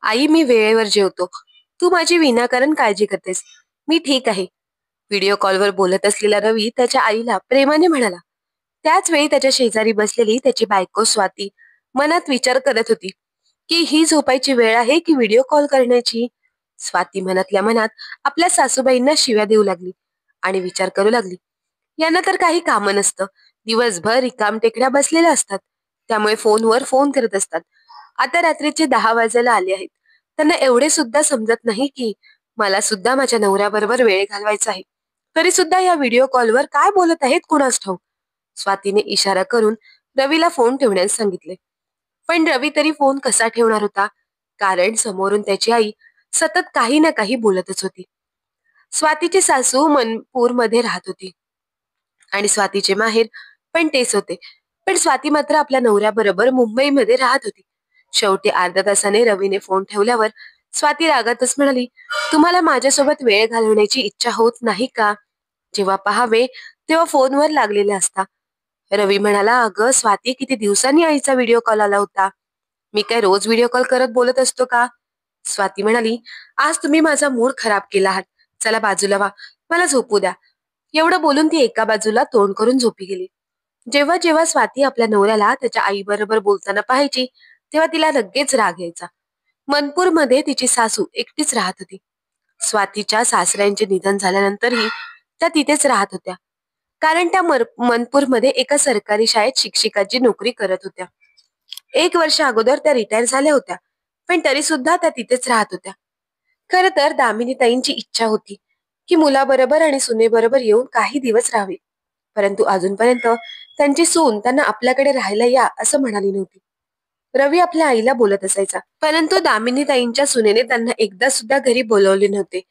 आई, मी वेळेवर जेवतो. तू माझी विनाकारण काळजी करतेस. मी ठीक आहे. व्हिडिओ कॉलवर बोलत असलेला रवी त्याच्या आईला प्रेमाने म्हणाला. त्याच वेळी त्याच्या शेजारी बसलेली त्याची बायको स्वाती मनात विचार करत होती की ही झोपायची वेळ आहे की व्हिडिओ कॉल करण्याची. स्वाती मनातल्या मनात आपल्या सासूबाईंना शिव्या देऊ लागली आणि विचार करू लागली, यांना तर काही कामं नसतं. दिवसभर रिकाम टेकड्या बसलेल्या असतात, त्यामुळे फोनवर फोन करत असतात. आता रात्रीचे 10 वाजायला आले आहेत. त्यांना एवढे सुद्धा समजत नाही की मला सुद्धा माझ्या नवऱ्याबरोबर वेळ घालवायचा आहे. तरी सुद्धा या व्हिडिओ कॉलवर काय बोलत आहेत कुणास ठाऊक. स्वातीने इशारा करून रवीला फोन ठेवण्यास सांगितले. पण रवी तरी फोन कसा ठेवणार होता, कारण समोरून त्याची आई सतत काही ना काही बोलतच होती. स्वातीची सासू मनपूरमध्ये राहत होती आणि स्वातीचे माहेर पण तेच होते. पण स्वाती मात्र आपल्या नवऱ्याबरोबर मुंबईमध्ये राहत होती. शेवटी अर्ध्या तासाने रवीने फोन ठेवल्यावर स्वाती रागातच म्हणाली, तुम्हाला माझ्यासोबत वेळ घालवण्याची इच्छा होत नाही का? जेव्हा पहावे तेव्हा फोनवर लागलेले असता. रवी म्हणाला, अगं स्वाती, किती दिवसांनी आईचा व्हिडिओ कॉल आला होता. मी काय रोज व्हिडिओ कॉल करत बोलत असतो का? स्वाती म्हणाली, आज तुम्ही माझा मूड खराब केला आहात. चला बाजूला व्हा, मला झोपू द्या. एवढं बोलून ती एका बाजूला तोंड करून झोपी गेली. जेव्हा जेव्हा स्वाती आपल्या नवऱ्याला त्याच्या आईबरोबर बोलताना पाहायची तेव्हा तिला लगेच राग यायचा. मनपूरमध्ये तिची सासू एकटीच राहत होती. स्वातीच्या सासऱ्यांचे निधन झाल्यानंतरही त्या तिथेच राहत होत्या, कारण त्या मनपूरमध्ये एका सरकारी शाळेत शिक्षिकाची नोकरी करत होत्या. 1 वर्ष अगोदर त्या रिटायर झाल्या होत्या, पण तरी सुद्धा त्या तिथेच राहत होत्या. खर तर दामिनीताईंची इच्छा होती की मुलाबरोबर आणि सुनेबरोबर येऊन काही दिवस राहावे, परंतु अजूनपर्यंत त्यांची सून त्यांना आपल्याकडे राहायला या असं म्हणाली नव्हती. रवी आपल्या आईला बोलत असायचा, परंतु दामिनीताईंच्या सुनेने त्यांना एकदा सुद्धा घरी बोलवले नव्हते.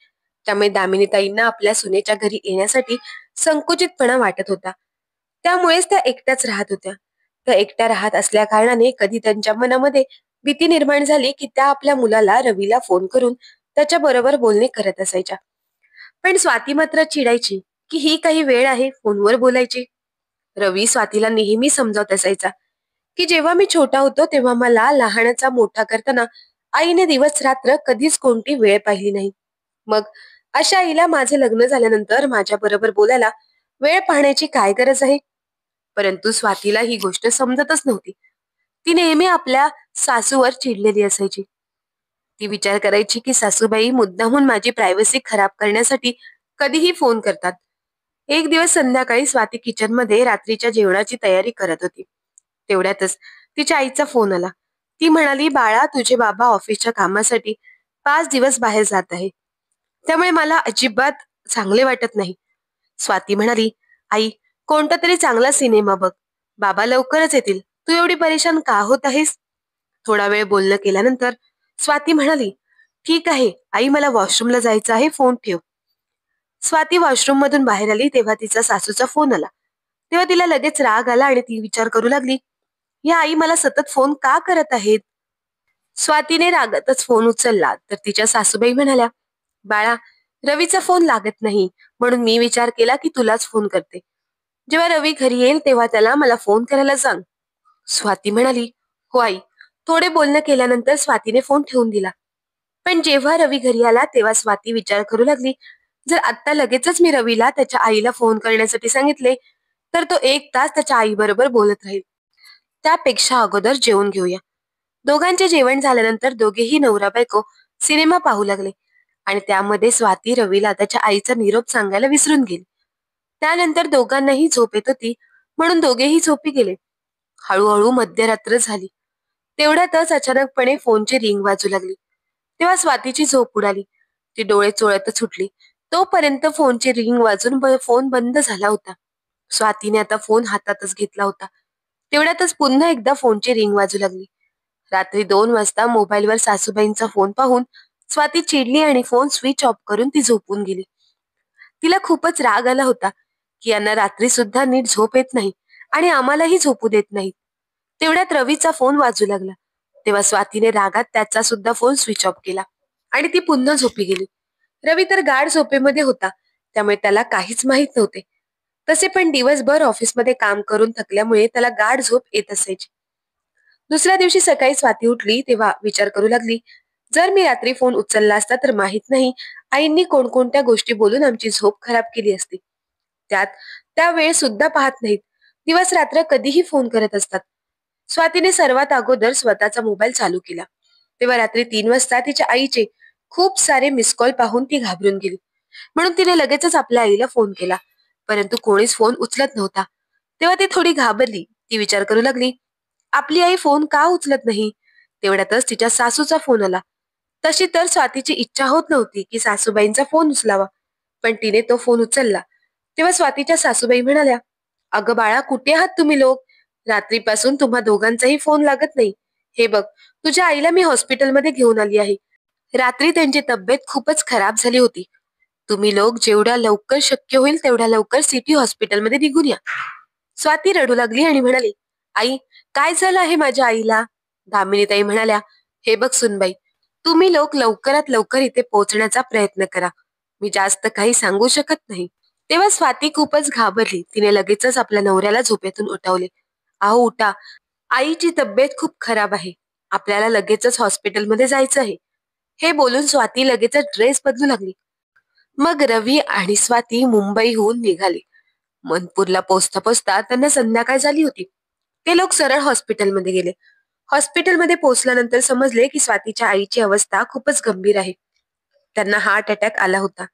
त्यामुळे दामिनीताईंना आपल्या सुनेच्या घरी येण्यासाठी संकुचितपणा वाटत होता. त्यामुळेच त्या एकट्याच राहत होत्या. त्या एकट्या राहत असल्या कारणाने कधी त्यांच्या मनामध्ये भीती निर्माण झाली की त्या आपल्या मुलाला रवीला फोन करून त्याच्या बरोबर बोलणे करत असायच्या. पण स्वाती मात्र चिडायची की ही काही वेळ आहे फोनवर बोलायची. रवी स्वातीला नेहमी समजावत असायचा की जेव्हा मी छोटा होतो तेव्हा मला लहानाचा मोठा करताना आईने दिवस रात्र कधीच कोणती वेळ पाहिली नाही. मग अशा आईला माझे लग्न झाल्यानंतर माझ्या बरोबर बोलायला वेळ पाहण्याची काय गरज आहे? परंतु स्वातीला ही गोष्ट समजतच नव्हती. ती नेहमी आपल्या सासूवर चिडलेली असायची. ती विचार करायची की सासूबाई मुद्दामून माझी प्रायव्हसी खराब करण्यासाठी कधीही फोन करतात. एक दिवस संध्याकाळी स्वाती किचनमध्ये रात्रीच्या जेवणाची तयारी करत होती. तेवढ्यातच तिच्या आईचा फोन आला. ती म्हणाली, बाळा, तुझे बाबा ऑफिसच्या कामासाठी 5 दिवस बाहेर जात आहे, त्यामुळे मला अजिबात चांगले वाटत नाही. स्वाती म्हणाली, आई, कोणता तरी चांगला सिनेमा बघ. बाबा लवकरच येतील. तू एवढी परेशान का होत आहेस? थोडा वेळ बोलणं केल्यानंतर स्वाती म्हणाली, ठीक आहे आई, मला वॉशरूमला जायचं आहे, फोन ठेव. स्वाती वॉशरूम मधून बाहेर आली तेव्हा तिचा सासूचा फोन आला. तेव्हा तिला लगेच राग आला आणि ती विचार करू लागली, या आई मला सतत फोन का करत आहेत? स्वातीने रागातच फोन उचलला तर तिच्या सासूबाई म्हणाल्या, बाळा, रवीचा फोन लागत नाही म्हणून मी विचार केला की तुलाच फोन करते. जेव्हा रवी घरी येईल तेव्हा त्याला मला फोन करायला सांग. स्वाती म्हणाली, हो आई. थोडे बोलणं केल्यानंतर स्वातीने फोन ठेवून दिला. पण जेव्हा रवी घरी आला तेव्हा स्वाती विचार करू लागली, जर आता लगेचच मी रवीला त्याच्या आईला फोन करण्यासाठी सांगितले तर तो 1 तास त्याच्या आईबरोबर बोलत राहील. त्यापेक्षा अगोदर जेवून घेऊया. दोघांचे जेवण झाल्यानंतर दोघेही नवरा बायको सिनेमा पाहू लागले आणि त्यामध्ये स्वाती रवीला त्याच्या आईचा निरोप सांगायला विसरून गेली. त्यानंतर दोघांनाही झोप येत होती म्हणून दोघेही झोपी गेले. हळूहळू मध्यरात्र झाली. तेवढ्यातच अचानकपणे फोनची रिंग वाजू लागली. तेव्हा स्वातीची झोप उडाली. ती डोळे चोळतच सुटली. तोपर्यंत फोनची रिंग वाजून फोन बंद झाला होता. स्वातीने आता फोन हातातच घेतला होता. तेवढ्यातच पुन्हा एकदा फोनची रिंग वाजू लागली. रात्री 2 वाजता मोबाईलवर सासूबाईंचा फोन पाहून स्वाती चिडली आणि फोन स्विच ऑफ करून ती झोपून गेली. तिला खूपच राग आला होता की यांना रात्री सुद्धा नीट झोप येत नाही आणि आम्हालाही झोपू देत नाहीत. तेवढ्यात रवीचा फोन वाजू लागला. तेव्हा स्वातीने रागात त्याचा सुद्धा फोन स्विच ऑफ केला आणि ती पुन्हा झोपी गेली. रवी तर गाढ झोपेमध्ये होता, त्यामुळे त्याला काहीच माहित नव्हते. तसे पण दिवसभर ऑफिसमध्ये काम करून थकल्यामुळे त्याला गाढ झोप येत असायची. दुसऱ्या दिवशी सकाळी स्वाती उठली तेव्हा विचार करू लागली, जर मी रात्री फोन उचलला असता तर माहित नाही आईंनी कोणकोणत्या गोष्टी बोलून आमची झोप खराब केली असती. त्यात त्या वेळ सुद्धा पाहत नाहीत. दिवस रात्र कधीही फोन करत असतात. स्वातीने सर्वात अगोदर स्वतःचा मोबाईल चालू केला. तेव्हा रात्री 3 वाजता तिच्या आईचे खूप सारे मिस कॉल पाहून ती घाबरून गेली. म्हणून तिने लगेचच आपल्या आईला फोन केला, परंतु कोणीच फोन उचलत नव्हता. तेव्हा ती थोडी घाबरली. ती विचार करू लागली, आपली आई फोन का उचलत नाही. तेवढ्यातच तिच्या सासूचा फोन आला. तशी तर स्वातीची इच्छा होत नव्हती की सासूबाईंचा फोन उचलावा, पण तिने तो फोन उचलला. तेव्हा स्वातीच्या सासूबाई म्हणाल्या, अगं बाळा, कुठे आहात तुम्ही लोक? रात्रीपासून तुम्हा दोघांचाही फोन लागत नाही. हे बघ, तुझ्या आईला मी हॉस्पिटलमध्ये घेऊन आली आहे. रात्री त्यांची तब्येत खूपच खराब झाली होती. तुम्ही लोक जेवढ्या लवकर शक्य होईल तेवढ्या लवकर सिटी हॉस्पिटलमध्ये निघून या. स्वाती रडू लागली आणि म्हणाली, आई, काय झालं आहे माझ्या आईला? दामिनीताई म्हणाल्या, हे बघ सुनबाई, तुम्ही लोक लवकरात लवकर इथे पोहोचण्याचा प्रयत्न करा. मी जास्त काही सांगू शकत नाही. तेव्हा स्वाती खूपच घाबरली. तिने लगेचच आपल्या नवऱ्याला झोपेतून उठवले. अहो उठा, आईची तब्येत खूप खराब आहे. आपल्याला लगेचच हॉस्पिटलमध्ये जायचं आहे. हे बोलून स्वाती लगेचच ड्रेस बदलू लागली. मग रवी आणि स्वाती मुंबईहून निघाले. मनपूरला पोचता पोचता त्यांना संध्याकाळ झाली होती. ते लोक सरळ हॉस्पिटलमध्ये गेले. हॉस्पिटलमध्ये पोहोचल्यानंतर समजले की स्वातीच्या आईची अवस्था खूपच गंभीर आहे. त्यांना हार्ट अटॅक आला होता.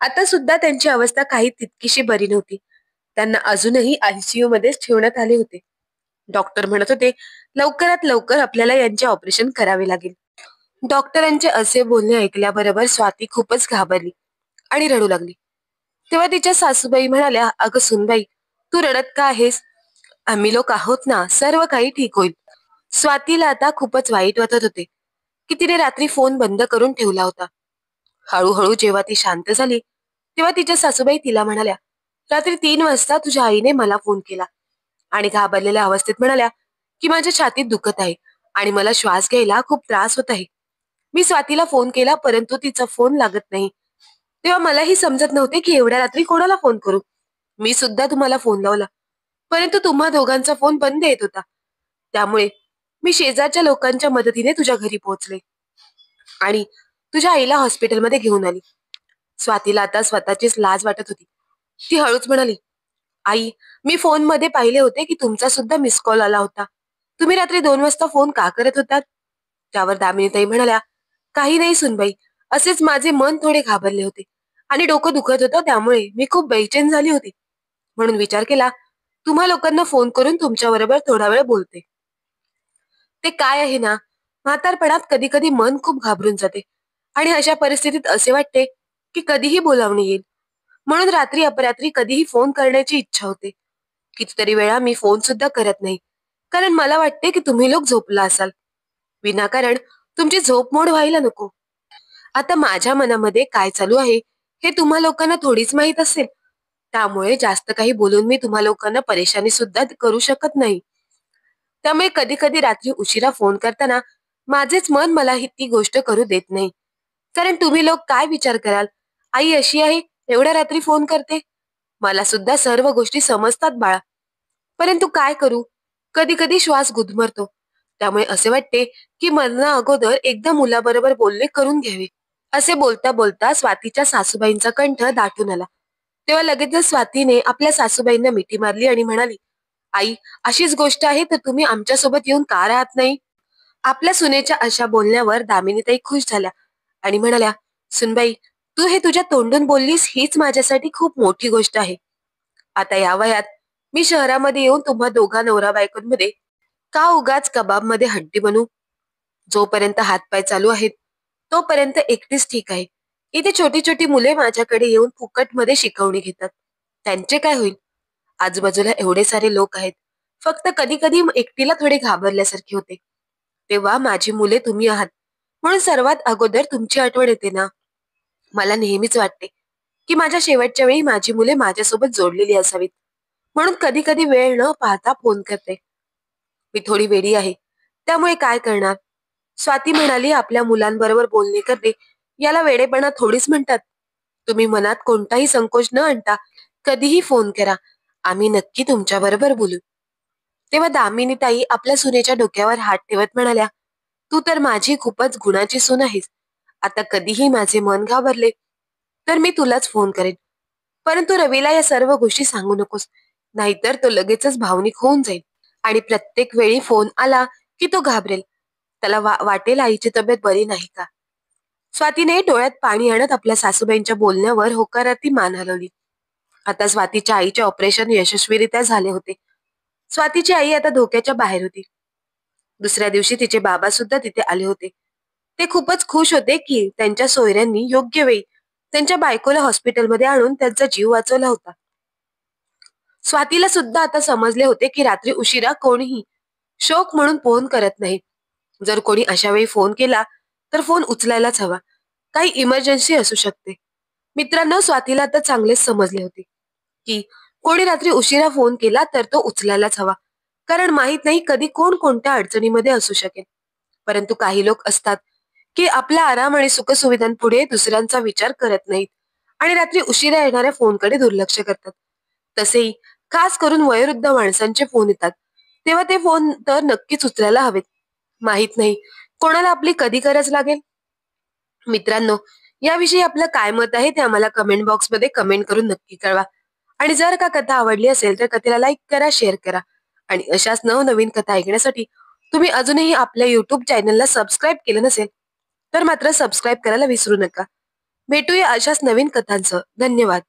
आता सुद्धा त्यांची अवस्था काही तितकीशी बरी नव्हती. त्यांना अजूनही आयसीयू मध्येच ठेवण्यात आले होते. डॉक्टर म्हणत होते, लवकरात लवकर आपल्याला यांचे ऑपरेशन करावे लागेल. डॉक्टरांचे असे बोलणे ऐकल्याबरोबर स्वाती खूपच घाबरली आणि रडू लागली. तेव्हा तिच्या सासूबाई म्हणाल्या, अगं सुनबाई, तू रडत का आहेस? आम्ही लोक आहोत ना, सर्व काही ठीक होईल. स्वातीला आता खूपच वाईट वाटत होते की तिने रात्री फोन बंद करून ठेवला होता. हळूहळू जेव्हा ती शांत झाली तेव्हा तिच्या सासूबाई तिला म्हणाल्या, रात्री 3 वाजता तुझ्या आईने मला फोन केला आणि घाबरलेल्या अवस्थेत म्हणाल्या की माझ्या छातीत दुखत आहे आणि मला श्वास घ्यायला खूप त्रास होत आहे. मी स्वातीला फोन केला परंतु तिचा फोन लागत नाही. तेव्हा मलाही समजत नव्हते की एवढ्या रात्री कोणाला फोन करू. मी सुद्धा तुम्हाला फोन लावला, परंतु तुम्हा दोघांचा फोन बंद येत होता. त्यामुळे मी शेजारच्या लोकांच्या मदतीने तुझ्या घरी पोहोचले आणि तुझ्या आईला हॉस्पिटलमध्ये घेऊन आली. स्वातीला आता स्वतःचीच लाज वाटत होती. ती हळूच म्हणाली, आई, मी फोनमध्ये पाहिले होते की तुमचा सुद्धा मिस कॉल आला होता. तुम्ही रात्री 2 वाजता फोन का करत होतात? त्यावर दामिनीताई म्हणाल्या, काही नाही सुनबाई, असेच माझे मन थोडे घाबरले होते आणि डोकं दुखत होतं, त्यामुळे मी खूप बेचैन झाली होती. म्हणून विचार केला तुम्हा लोकांना फोन करून तुमच्या बरोबर थोडा वेळ बोलते. ते काय आहे ना, म्हातारपणात कधी कधी मन खूप घाबरून जाते आणि अशा परिस्थितीत असे वाटते की कधीही बोलावणी येईल. म्हणून रात्री अपरात्री कधीही फोन करण्याची इच्छा होते. कितीतरी वेळा मी फोन सुद्धा करत नाही, कारण मला वाटते की तुम्ही लोक झोपला असाल. विनाकारण तुमची झोप मोड व्हायला नको. आता माझ्या मनामध्ये काय चालू आहे हे तुम्हा लोकांना थोडीच माहित असेल. त्यामुळे जास्त काही बोलून मी तुम्हा लोकांना परेशानी सुद्धा करू शकत नाही. त्यामुळे कधी कधी रात्री उशिरा फोन करताना माझेच मन मला ती गोष्ट करू देत नाही. कारण तुम्ही लोक काय विचार कराल, आई अशी आहे, एवढ्या रात्री फोन करते. मला सुद्धा सर्व गोष्टी समजतात बाळा, परंतु काय करू, कधी कधी श्वास गुदमरतो. त्यामुळे असे वाटते की मरना अगोदर एकदा मुलाबरोबर बोलणे करून घ्यावे. असे बोलता बोलता स्वातीच्या सासूबाईंचा कंठ दाटून आला. तेव्हा लगेचच स्वातीने आपल्या सासूबाईंना मिठी मारली आणि म्हणाली, आई, अशीच गोष्ट आहे तर तुम्ही आमच्यासोबत येऊन का राहत नाही? आपल्या सुनेच्या अशा बोलण्यावर दामिनीताई खुश झाल्या आणि म्हणाल्या, सुनबाई, तू हे तुझ्या तोंडून बोललीस हीच माझ्यासाठी खूप मोठी गोष्ट आहे. आता या वयात मी शहरामध्ये येऊन तुम्हा दोघा नवरा बायकोंमध्ये का उगाच कबाबमध्ये हड्डी बनू? जोपर्यंत हातपाय चालू आहेत तोपर्यंत एकटीच ठीक आहे. इथे छोटी छोटी मुले माझ्याकडे येऊन फुकटमध्ये शिकवणी घेतात. त्यांचे काय होईल? आजूबाजूला एवढे सारे लोक आहेत. फक्त कधी कधी एकटीला थोडे घाबरल्यासारखे होते. तेव्हा माझी मुले तुम्ही आहात, म्हणून सर्वात अगोदर तुमची आठवण येते ना. मला नेहमीच वाटते की माझ्या शेवटच्या वेळी माझी मुले माझ्यासोबत जोडलेली असावीत. म्हणून कधी कधी वेळ न पाहता फोन करते. मी थोडी वेडी आहे, त्यामुळे काय करणार. स्वाती म्हणाली, आपल्या मुलांबरोबर बोलणे करते याला वेडेपणा थोडीच म्हणतात. तुम्ही मनात कोणताही संकोच न आणता कधीही फोन करा, आम्ही नक्की तुमच्या बरोबर बोलू. तेव्हा दामिनीताई आपल्या सुनेच्या डोक्यावर हात ठेवत म्हणाल्या, तू तर माझी खूपच गुणाची सून आहेस. आता कधीही माझे मन घाबरले तर मी तुलाच फोन करेन. परंतु रवीला या सर्व गोष्टी सांगू नकोस, नाहीतर तो लगेचच भावनिक होऊन जाईल आणि प्रत्येक वेळी फोन आला की तो घाबरेल. त्याला वाटेल आईची तब्येत बरी नाही का. स्वातीने डोळ्यात पाणी आणत आपल्या सासूबाईंच्या बोलण्यावर होकारार्थी मान हलवली. आता स्वातीच्या आईचे ऑपरेशन यशस्वीरित्या झाले होते. स्वातीची आई आता धोक्याच्या बाहेर होती. दुसऱ्या दिवशी तिचे बाबा सुद्धा तिथे आले होते. ते खूपच खुश होते की त्यांच्या सोयऱ्यांनी योग्य वेळी त्यांच्या बायकोला हॉस्पिटलमध्ये आणून त्यांचा जीव वाचवला होता. स्वातीला सुद्धा आता समजले होते की रात्री उशिरा कोणीही शोक म्हणून फोन करत नाही. जर कोणी अशा वेळी फोन केला तर फोन उचलायलाच हवा. काही इमर्जन्सी असू शकते. मित्रांनो, स्वातीला आता चांगलेच समजले होते की कोणी रात्री उशिरा फोन केला तर तो उचलायलाच हवा, कारण माहित नाही कधी कोण कोणत्या अडचणीमध्ये असू शकेल. परंतु काही लोक असतात की आपला आराम आणि सुखसुविधांपुढे दुसऱ्यांचा विचार करत नाहीत आणि रात्री उशिरा येणाऱ्या फोनकडे दुर्लक्ष करतात. तसेही खास करून वयोवृद्ध माणसांचे फोन येतात तेव्हा ते फोन तर नक्कीच उचलायला हवेत. माहित नाही कोणाला आपली कधी गरज लागेल. मित्रांनो, याविषयी आपलं काय मत आहे ते आम्हाला कमेंट बॉक्समध्ये कमेंट करून नक्की कळवा. आणि जर का कथा आवडली असेल तर कथेला लाईक करा, शेअर करा. आणि अशाच नवनवीन कथा ऐकण्यासाठी तुम्ही अजूनही आपल्या युट्यूब चॅनलला सबस्क्राईब केलं नसेल तर मात्र सबस्क्राईब करायला विसरू नका. भेटूया अशाच नवीन कथांसह. धन्यवाद.